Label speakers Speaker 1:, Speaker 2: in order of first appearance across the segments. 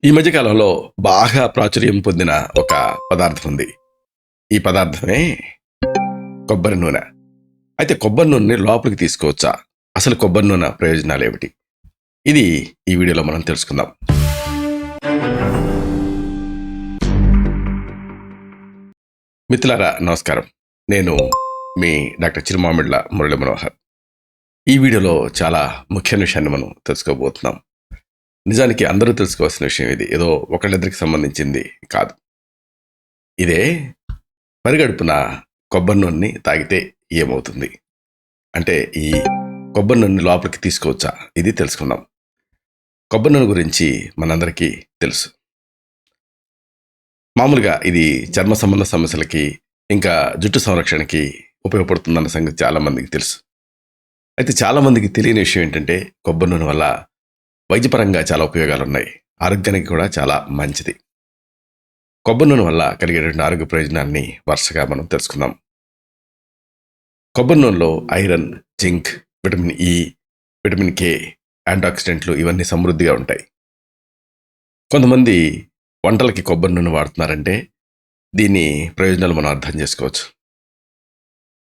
Speaker 1: ఈ మధ్య కాలంలో బాగా ప్రాచుర్యం పొందిన ఒక పదార్థం ఉంది. ఈ పదార్థమే కొబ్బరి నూనె. అయితే కొబ్బరి నూనెని లోపలికి తీసుకోవచ్చా? అసలు కొబ్బరి నూనె ప్రయోజనాలేమిటి? ఇది ఈ వీడియోలో మనం తెలుసుకుందాం. మిత్రులారా నమస్కారం. నేను మీ డాక్టర్ చిరుమామిళ్ళ మురళీ మనోహర్. ఈ వీడియోలో చాలా ముఖ్యమైన విషయాన్ని మనం తెలుసుకోబోతున్నాం. నిజానికి అందరూ తెలుసుకోవాల్సిన విషయం ఇది. ఏదో ఒకళ్ళిద్దరికి సంబంధించింది కాదు. ఇదే పరిగడుపున కొబ్బరి నూనెని తాగితే ఏమవుతుంది? అంటే ఈ కొబ్బరి నూనె లోపలికి తీసుకోవచ్చా? ఇది తెలుసుకుందాం. కొబ్బరి నూనె గురించి మనందరికీ తెలుసు. మామూలుగా ఇది చర్మ సంబంధ సమస్యలకి, ఇంకా జుట్టు సంరక్షణకి ఉపయోగపడుతుందన్న సంగతి చాలామందికి తెలుసు. అయితే చాలామందికి తెలియని విషయం ఏంటంటే కొబ్బరి నూనె వల్ల వైద్యపరంగా చాలా ఉపయోగాలు ఉన్నాయి. ఆరోగ్యానికి కూడా చాలా మంచిది. కొబ్బరి నూనె వల్ల కలిగేటువంటి ఆరోగ్య ప్రయోజనాన్ని వరుసగా మనం తెలుసుకుందాం. కొబ్బరి నూనెలో iron, zinc, vitamin E, vitamin K, యాంటీఆక్సిడెంట్లు ఇవన్నీ సమృద్ధిగా ఉంటాయి. కొంతమంది వంటలకి కొబ్బరి నూనె వాడుతున్నారంటే దీని ప్రయోజనాలు మనం అర్థం చేసుకోవచ్చు.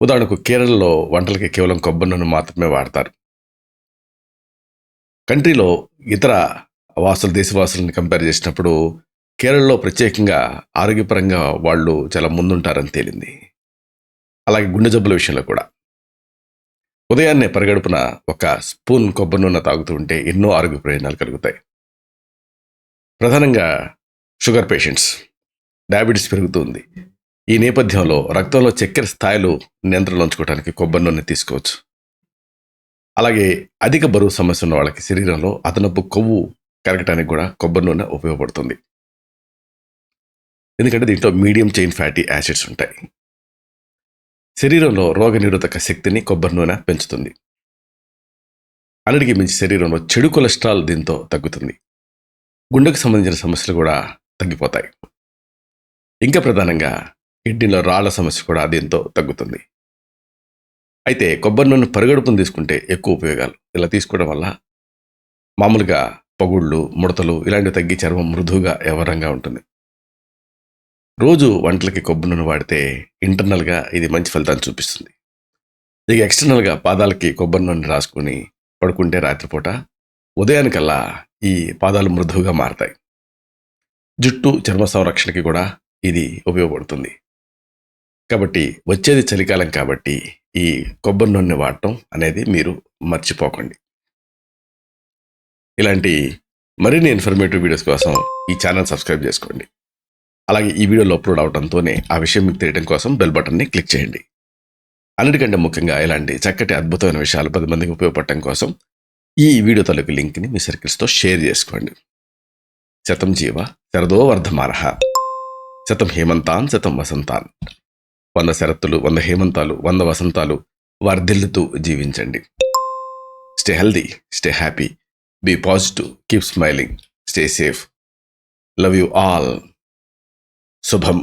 Speaker 1: ఉదాహరణకు కేరళలో వంటలకి కేవలం కొబ్బరి నూనె మాత్రమే వాడతారు. కంట్రీలో ఇతర దేశవాసులను కంపేర్ చేసినప్పుడు కేరళలో ప్రత్యేకంగా ఆరోగ్యపరంగా వాళ్ళు చాలా ముందుంటారని తేలింది. అలాగే గుండె జబ్బుల విషయంలో కూడా. ఉదయాన్నే పరిగడుపున ఒక స్పూన్ కొబ్బరి నూనె తాగుతూ ఉంటే ఎన్నో ఆరోగ్య ప్రయోజనాలు కలుగుతాయి. ప్రధానంగా షుగర్ పేషెంట్స్, డయాబెటీస్ పెరుగుతుంది. ఈ నేపథ్యంలో రక్తంలో చక్కెర స్థాయిలు నియంత్రణలో ఉంచుకోవడానికి కొబ్బరి నూనె తీసుకోవచ్చు. అలాగే అధిక బరువు సమస్య ఉన్న వాళ్ళకి శరీరంలో అదనపు కొవ్వు కరగటానికి కూడా కొబ్బరి నూనె ఉపయోగపడుతుంది. ఎందుకంటే దీంట్లో మీడియం చైన్ ఫ్యాటీ యాసిడ్స్ ఉంటాయి. శరీరంలో రోగనిరోధక శక్తిని కొబ్బరి నూనె పెంచుతుంది. అన్నిటికీ మించి శరీరంలో చెడు కొలెస్ట్రాల్ దీంతో తగ్గుతుంది. గుండెకు సంబంధించిన సమస్యలు కూడా తగ్గిపోతాయి. ఇంకా ప్రధానంగా కిడ్నీలో రాళ్ల సమస్య కూడా దీంతో తగ్గుతుంది. అయితే కొబ్బరి నూనె పరిగడుపును తీసుకుంటే ఎక్కువ ఉపయోగాలు. ఇలా తీసుకోవడం వల్ల మామూలుగా పగుళ్ళు, ముడతలు ఇలాంటివి తగ్గి చర్మం మృదువుగా యవ్వరంగా ఉంటుంది. రోజు వంటలకి కొబ్బరి నూనె వాడితే ఇంటర్నల్గా ఇది మంచి ఫలితాన్ని చూపిస్తుంది. ఇక ఎక్స్టర్నల్గా పాదాలకి కొబ్బరి నూనె రాసుకుని పడుకుంటే రాత్రిపూట ఉదయానికల్లా ఈ పాదాలు మృదువుగా మారతాయి. జుట్టు, చర్మ సంరక్షణకి కూడా ఇది ఉపయోగపడుతుంది. కాబట్టి వచ్చేది చలికాలం కాబట్టి ఈ కొబ్బరి నూనె వాడటం అనేది మీరు మర్చిపోకండి. ఇలాంటి మరిన్ని ఇన్ఫర్మేటివ్ వీడియోస్ కోసం ఈ ఛానల్ సబ్స్క్రైబ్ చేసుకోండి. అలాగే ఈ వీడియోలో అప్లోడ్ అవడంతోనే ఆ విషయం మీకు తెలియడం కోసం బెల్ బటన్ని క్లిక్ చేయండి. అన్నిటికంటే ముఖ్యంగా ఇలాంటి చక్కటి అద్భుతమైన విషయాలు 10 మందికి ఉపయోగపడటం కోసం ఈ వీడియో తాలూకు లింక్ని మీ సర్కిల్స్తో షేర్ చేసుకోండి. శతం జీవ శరదో వర్ధమానః, శతం హేమంతాన్ శతం వసంతాన్. 100 శరత్తులు, 100 హేమంతాలు, 100 వసంతాలు వర్ధిల్లుతూ జీవించండి. Stay healthy, stay happy, be positive, keep smiling, stay safe. Love you all. శుభం.